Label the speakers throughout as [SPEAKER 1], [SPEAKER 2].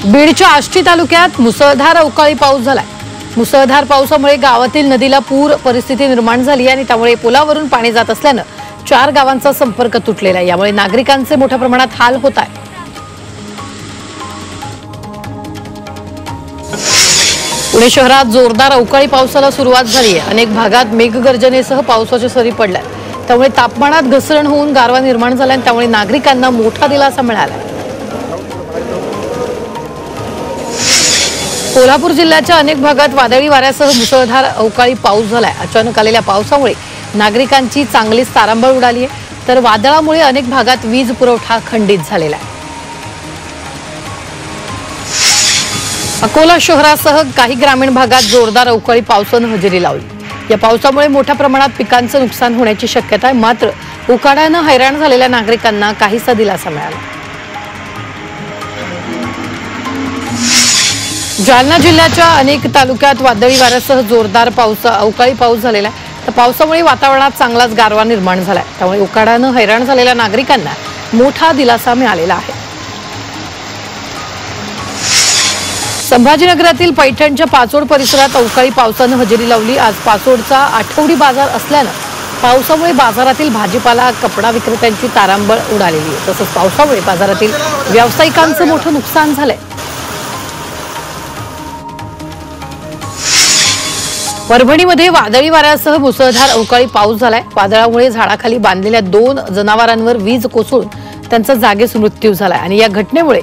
[SPEAKER 1] बीडच्या आष्टी तालुक्यात मुसळधार अवकाळी पाऊस झाला। मुसळधार पावसामुळे गावातील नदीला पूर परिस्थिती निर्माण झाली आणि त्यामुळे पुलावरून पाणी जात असल्याने 4 गावांचा संपर्क तुटलेला आहे। यामुळे नागरिकांचे मोठ्या प्रमाणात हाल होत आहेत। पुणे शहरात जोरदार अवकाळी पावसाला सुरुवात झाली आहे। अनेक भागात मेघगर्जनेसह पावसाच्या सरी पडल्या, त्यामुळे तापमानात घसरण होऊन गारवा निर्माण झाला आणि त्यामुळे नागरिकांना मोठा दिलासा मिळाला। कोल्हापूर जिल्ह्याच्या अनेक भागात वादळी वाऱ्यासह मुसळधार अवकाळी पाऊस झालाय। अचानक आलेल्या पावसामुळे नागरिकांची चांगलीच तारांबळ उडाली आहे, तर वादळामुळे अनेक भागात वीज पुरवठा खंडित झालेला आहे। अकोला शहरासह काही ग्रामीण भागात जोरदार अवकाळी पावसाने हजेरी लावली। या पावसामुळे मोठ्या प्रमाणात पिकांचं नुकसान होण्याची शक्यता आहे, मात्र उकाड्याने हैराण झालेल्या नागरिकांना काहीसा दिलासा मिळाला। जालना जिल्ह्याच्या अनेक तालुक्यात वादळी वाऱ्यासह जोरदार अवकाळी पाऊस झालेला आहे। तर पावसामुळे वातावरणात चांगलाच गारवा निर्माण झालाय, त्यामुळे उकाड्याने हैराण झालेल्या नागरिकांना मोठा दिलासा मिळालेला आहे। संभाजीनगरातील पैठणच्या पाचोड परिसरात अवकाळी पावसाने हजेरी लावली। आज पाचोडचा आठवडी बाजार असल्याने पावसामुळे बाजारातील भाजीपाला कपडा विक्रेत्यांची तारांबळ उडालेली आहे। तसंच पावसामुळे बाजारातील व्यावसायिकांचं मोठं नुकसान झालंय। परभणीमध्ये वादळी वाऱ्यासह मुसळधार अवकाळी पाऊस झालाय। वादळामुळे झाडाखाली बांधलेल्या 2 जनावरांवर वीज कोसळून त्यांचा जागीच मृत्यू झालाय आणि या घटनेमुळे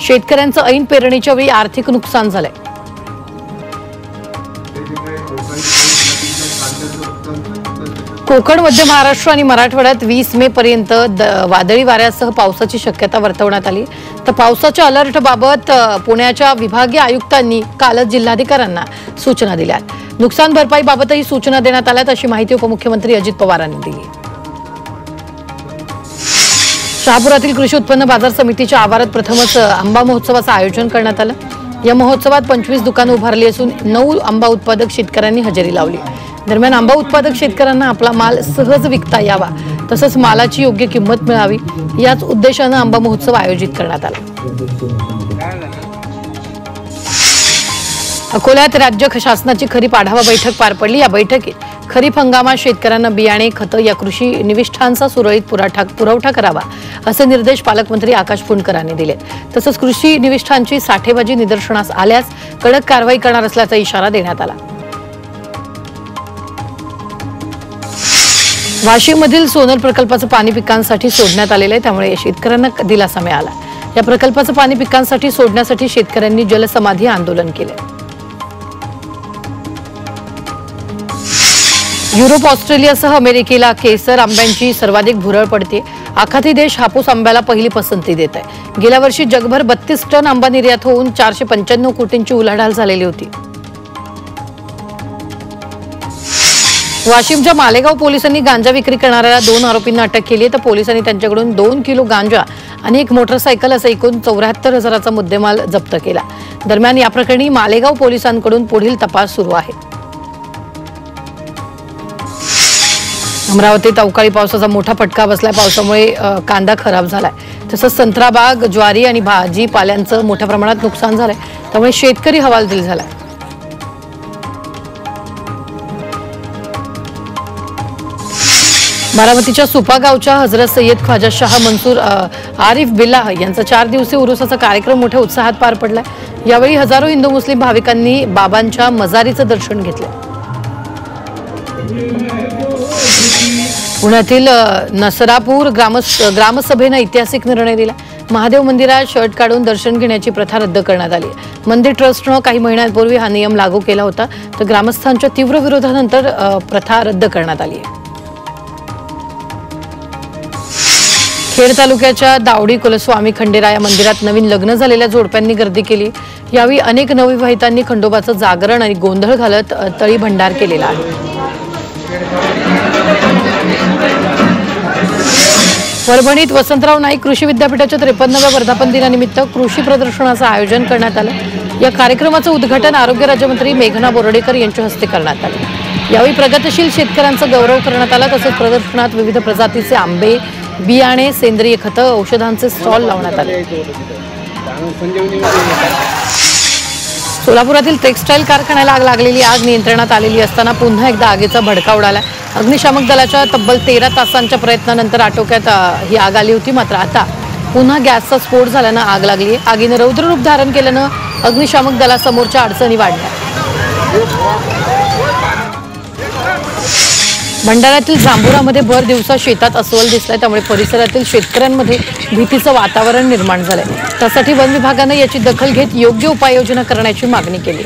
[SPEAKER 1] शेतकऱ्यांचं ऐन पेरणीच्या वेळी आर्थिक नुकसान झालंय। कोकण, मध्य महाराष्ट्र आणि मराठवाड्यात 20 मे पर्यंत वादळी वाऱ्यासह पावसाची शक्यता वर्तवण्यात आली। तर पावसाच्या अलर्टबाबत पुण्याच्या विभागीय आयुक्तांनी कालच जिल्हाधिकाऱ्यांना सूचना दिल्या। नुकसान भरपाईबाबतही सूचना देण्यात आल्यात, अशी माहिती उपमुख्यमंत्री अजित पवारांनी दिली। शहापुरातील कृषी उत्पन्न बाजार समितीच्या आवारात प्रथमच आंबा महोत्सवाचं आयोजन करण्यात आलं। या महोत्सवात 25 दुकानं उभारली असून 9 आंबा उत्पादक शेतकऱ्यांनी हजेरी लावली। दरम्यान आंबा उत्पादक शेतकऱ्यांना आपला माल सहज विकता यावा, तसंच मालाची योग्य किंमत मिळावी, याच उद्देशाने आंबा महोत्सव आयोजित करण्यात आला। अकोल्यात राज्य शासनाची खरीप आढावा बैठक पार पडली। या बैठकीत खरीप हंगामात शेतकऱ्यांना बियाणे, खतं या कृषी निविष्ठांचा सुरळीत पुरवठा करावा, असे निर्देश पालकमंत्री आकाश फुंडकरांनी दिले। तसंच कृषी निविष्ठांची साठेबाजी निदर्शनास आल्यास कडक कारवाई करणार असल्याचा इशारा देण्यात आला। वाशिममधील सोनल प्रकल्पाचं पाणी पिकांसाठी सोडण्यात आलेलं आहे, त्यामुळे शेतकऱ्यांना दिलासा मिळाला। या प्रकल्पाचं पाणी पिकांसाठी सोडण्यासाठी शेतकऱ्यांनी जलसमाधी आंदोलन केले। युरोप, ऑस्ट्रेलियासह अमेरिकेला केसर आंब्यांची सर्वाधिक भुरळ पडते। आखाती देश हापूस आंब्याला पहिली पसंती देत आहे। गेल्या वर्षी जगभर 32 टन आंबा निर्यात होऊन 495 कोटींची उलाढाल झालेली होती। वाशिमच्या मालेगाव पोलिसांनी गांजा विक्री करणाऱ्या 2 आरोपींना अटक केली आहे। तर पोलिसांनी त्यांच्याकडून 2 किलो गांजा आणि एक मोटरसायकल असा एकूण 74,000चा मुद्देमाल जप्त केला। दरम्यान या प्रकरणी मालेगाव पोलिसांकडून पुढील तपास सुरू आहे। अमरावतीत अवकाळी पावसाचा मोठा फटका बसलाय। पावसामुळे कांदा खराब झालाय, तसंच संत्राबाग, ज्वारी आणि भाजीपाल्यांचं मोठ्या प्रमाणात नुकसान झालंय, त्यामुळे शेतकरी हवालदिल झालाय। बारामतीच्या सुपा गावच्या हजरत सय्यद ख्वाजा शाह मंसूर आरिफ बिल्लाह यांचा 4 दिवसीय उरुसाचा कार्यक्रम मोठ्या उत्साहात पार पडलाय। यावेळी हजारो हिंदू मुस्लिम भाविकांनी बाबांच्या मजारीचं दर्शन घेतलं। पुण्यातील नसरापूर ग्रामसभेने ऐतिहासिक निर्णय दिला। महादेव मंदिरात शर्ट काढून दर्शन घेण्याची प्रथा रद्द करण्यात आली। मंदिर ट्रस्टने काही महिन्यांपूर्वी हा नियम लागू केला होता, तर ग्रामस्थांच्या तीव्र विरोधानंतर प्रथा रद्द करण्यात आली आहे। खेड तालुक्याच्या दावडी कुलस्वामी खंडेराया या मंदिरात नवीन लग्न झालेल्या जोडप्यांनी गर्दी केली। यावेळी अनेक नवविवाहितांनी खंडोबाचं जागरण आणि गोंधळ घालत तळी भंडार केलेला आहे। परभणीत वसंतराव नाईक कृषी विद्यापीठाच्या 53व्या वर्धापन दिनानिमित्त कृषी प्रदर्शनाचं आयोजन करण्यात आलं। या कार्यक्रमाचं उद्घाटन आरोग्य राज्यमंत्री मेघना बोर्डीकर यांच्या हस्ते करण्यात आलं। यावेळी प्रगतशील शेतकऱ्यांचा गौरव करण्यात आला। तसेच प्रदर्शनात विविध प्रजातीचे आंबे, बियाणे, सेंद्रिय खतं, औषधांचे स्टॉल लावण्यात आले। सोलापुरातील टेक्सटाईल कारखान्याला आग लागलेली आग नियंत्रणात आलेली असताना पुन्हा एकदा आगीचा भडका उडाला। अग्निशामक दलाच्या तब्बल 13 तासांच्या प्रयत्नानंतर आटोक्यात ही आग आली होती। मात्र आता पुन्हा गॅसचा स्फोट झाल्यानं आग लागली। आगीने रौद्र रूप धारण केल्यानं अग्निशामक दलासमोरच्या अडचणी वाढल्या। भंडाऱ्यातील जांभुरामध्ये भर दिवसा शेतात अस्वल दिसलाय, त्यामुळे परिसरातील शेतकऱ्यांमध्ये भीतीचं वातावरण निर्माण झालंय। त्यासाठी वन विभागानं याची दखल घेत योग्य उपाययोजना करण्याची मागणी केली।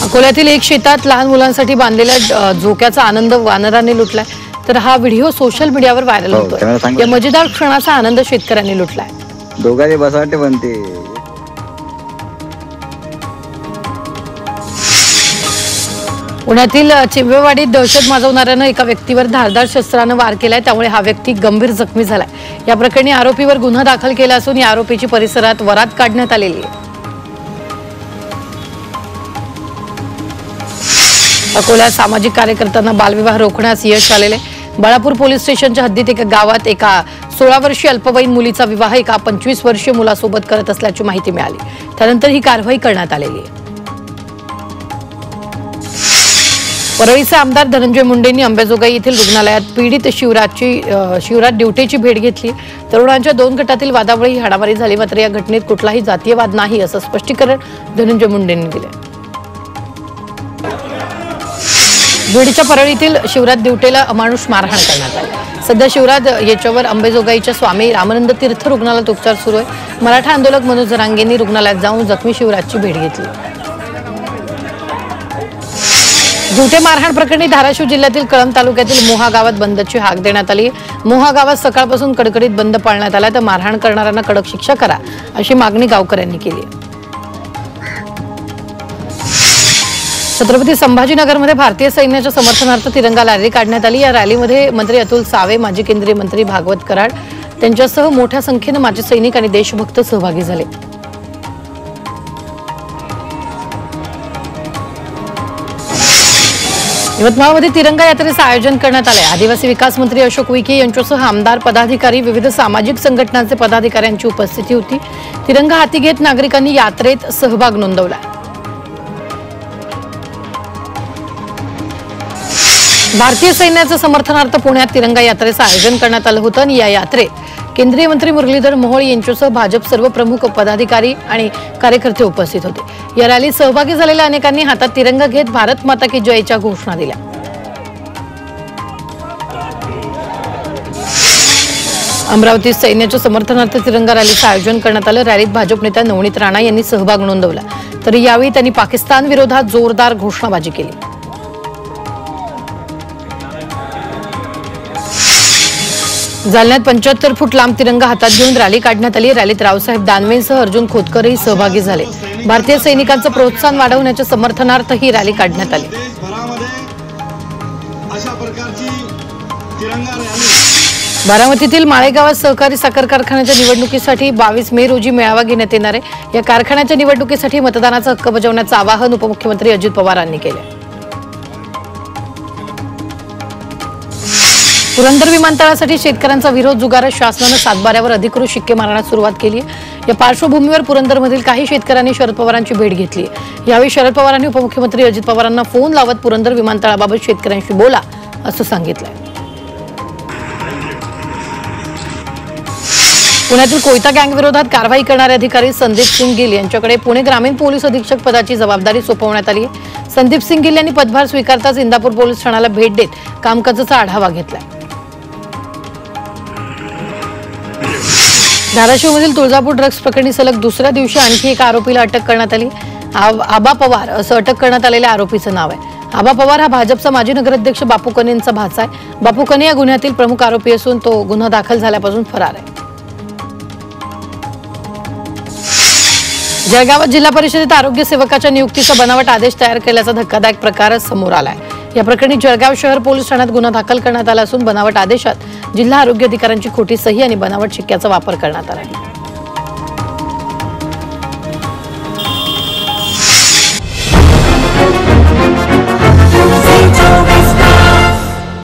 [SPEAKER 1] अकोल्यातील एक शेतात लहान मुलांसाठी बांधलेल्या झोक्याचा आनंद वानराने लुटलाय, तर हा व्हिडिओ सोशल मीडियावर व्हायरल होतोय। या मजेदार क्षणाचा आनंद शेतकऱ्यांनी लुटलाय।
[SPEAKER 2] दोघांनी बसाटे बनते।
[SPEAKER 1] पुण्यातील चिंबेवाडीत दहशत माजवणाऱ्यानं एका व्यक्तीवर धारदार शस्त्रानं वार केलाय, त्यामुळे हा व्यक्ती गंभीर जखमी झालाय। या प्रकरणी आरोपीवर गुन्हा दाखल केला असून या आरोपीची परिसरात वरात काढण्यात आलेली आहे। अकोल्यात सामाजिक कार्यकर्त्यांना बालविवाह रोखण्यास यश आलेले। बाळापूर पोलीस स्टेशनच्या हद्दीत एका गावात एका 16 वर्षीय अल्पवयीन मुलीचा विवाह एका 25 वर्षीय मुलासोबत करत असल्याची माहिती मिळाली। त्यानंतर ही कारवाई करण्यात आलेली आहे। परळीचे आमदार धनंजय मुंडेंनी अंबाजोगाई येथील रुग्णालयात पीडित शिवराज ड्युटेची भेट घेतली। तरुणांच्या 2 गटातील वादामुळे हाणामारी झाली, मात्र या घटनेत कुठलाही जातीयवाद नाही असं स्पष्टीकरण धनंजय मुंडेंनी दिले। बीडच्या परळीतील शिवराज ड्युटेला अमानुष मारहाण करण्यात आली। सध्या शिवराज याच्यावर अंबाजोगाईच्या स्वामी रामानंद तीर्थ रुग्णालयात उपचार सुरू आहे। मराठा आंदोलक मनोज जरांगेंनी रुग्णालयात जाऊन जखमी शिवराजची भेट घेतली। ड्युटे मारहाण प्रकरणी धाराशिव जिल्ह्यातील कळंब तालुक्यातील मोहा गावात बंदची हाक देण्यात आली। मोहा गावात सकाळपासून कडकडीत बंद पाळण्यात आला, तर मारहाण करणाऱ्यांना कडक शिक्षा करा अशी मागणी गावकऱ्यांनी केली। छत्रपती संभाजीनगरमध्ये भारतीय सैन्याच्या समर्थनार्थ तिरंगा रॅली काढण्यात आली। या रॅलीमध्ये मंत्री अतुल सावे, माजी केंद्रीय मंत्री भागवत कराड त्यांच्यासह मोठ्या संख्येने माजी सैनिक आणि देशभक्त सहभागी झाले। यवतमाळमध्ये तिरंगा यात्रेचं आयोजन करण्यात आले। आदिवासी विकास मंत्री अशोक उईके यांच्यासह आमदार, पदाधिकारी, विविध सामाजिक संघटनांचे पदाधिकाऱ्यांची उपस्थिती होती। तिरंगा हाती घेत नागरिकांनी यात्रेत सहभाग नोंदवला। भारतीय सैन्याच्या समर्थनार्थ पुण्यात तिरंगा यात्रेचं आयोजन करण्यात आलं होतं आणि या यात्रेत केंद्रीय मंत्री मुरलीधर मोहोळ यांच्यासह भाजप सर्व प्रमुख पदाधिकारी आणि कार्यकर्ते उपस्थित होते। या रॅलीत सहभागी झालेल्या अनेकांनी हातात तिरंगा घेत भारत माता की जयच्या घोषणा दिल्या। अमरावतीत सैन्याच्या समर्थनार्थ तिरंगा रॅलीचं आयोजन करण्यात आलं। रॅलीत भाजप नेत्या नवनीत राणा यांनी सहभाग नोंदवला, तर यावेळी त्यांनी पाकिस्तान विरोधात जोरदार घोषणाबाजी केली। जालन्यात 75 फूट लांब तिरंगा हातात घेऊन रॅली काढण्यात आली। रॅलीत रावसाहेब दानवेंसह अर्जुन खोतकरही सहभागी झाले। भारतीय सैनिकांचं प्रोत्साहन वाढवण्याच्या समर्थनार्थ ही रॅली काढण्यात आली। बारामतीतील माळेगावात सहकारी साखर कारखान्याच्या निवडणुकीसाठी 22 मे रोजी मेळावा घेण्यात येणार आहे। या कारखान्याच्या निवडणुकीसाठी मतदानाचा हक्क बजावण्याचं आवाहन उपमुख्यमंत्री अजित पवार यांनी केले। पुरंदर विमानतळासाठी शेतकऱ्यांचा विरोध जुगारत शासनानं सातबाऱ्यावर अधिकृत शिक्के मारण्यास सुरुवात केली आहे। या पार्श्वभूमीवर पुरंदरमधील काही शेतकऱ्यांनी शरद पवारांची भेट घेतली। यावेळी शरद पवारांनी उपमुख्यमंत्री अजित पवारांना फोन लावत पुरंदर विमानतळाबाबत शेतकऱ्यांशी बोला असं सांगितलंय। पुण्यातील कोयता गँग विरोधात कारवाई करणारे अधिकारी संदीप सिंग गिल यांच्याकडे पुणे ग्रामीण पोलीस अधीक्षक पदाची जबाबदारी सोपवण्यात आली आहे। संदीप सिंग गिल यांनी पदभार स्वीकारताच इंदापूर पोलीस ठाण्याला भेट देत कामकाजाचा आढावा घेतला। धाराशिवमधील तुळजापूर ड्रग्ज प्रकरणी सलग दुसऱ्या दिवशी आणखी एका आरोपीला अटक करण्यात आली। आबा पवार असं अटक करण्यात आलेल्या आरोपीचं नाव आहे। आबा पवार हा भाजपचा माजी नगराध्यक्ष बापू कने यांचा भाचा आहे। बापू कने या गुन्ह्यातील प्रमुख आरोपी असून तो गुन्हा दाखल झाल्यापासून फरार आहे। जळगावात जिल्हा परिषदेत आरोग्य सेवकाच्या नियुक्तीचा बनावट आदेश तयार केल्याचा धक्कादायक प्रकार समोर आलाय। या प्रकरणी जळगाव शहर पोलीस ठाण्यात गुन्हा दाखल करण्यात आला असून बनावट आदेशात जिल्हा आरोग्य अधिकाऱ्यांची खोटी सही आणि बनावट शिक्क्याचा वापर करण्यात आला आहे।